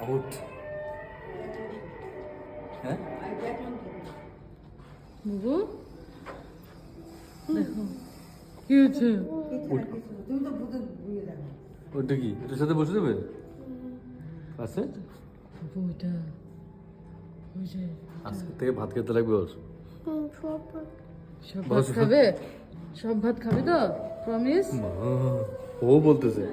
Out. হ্যাঁ বুবু দেখো কি হচ্ছে? ওটা কি এটার সাথে বসে দেবে আছে? ওইটা ওই যে আজকে থেকে ভাত খেতে লাগবে ওর। সব ভাত খাবে? সব ভাত খাবে তো? প্রমিস? ও বলতেছে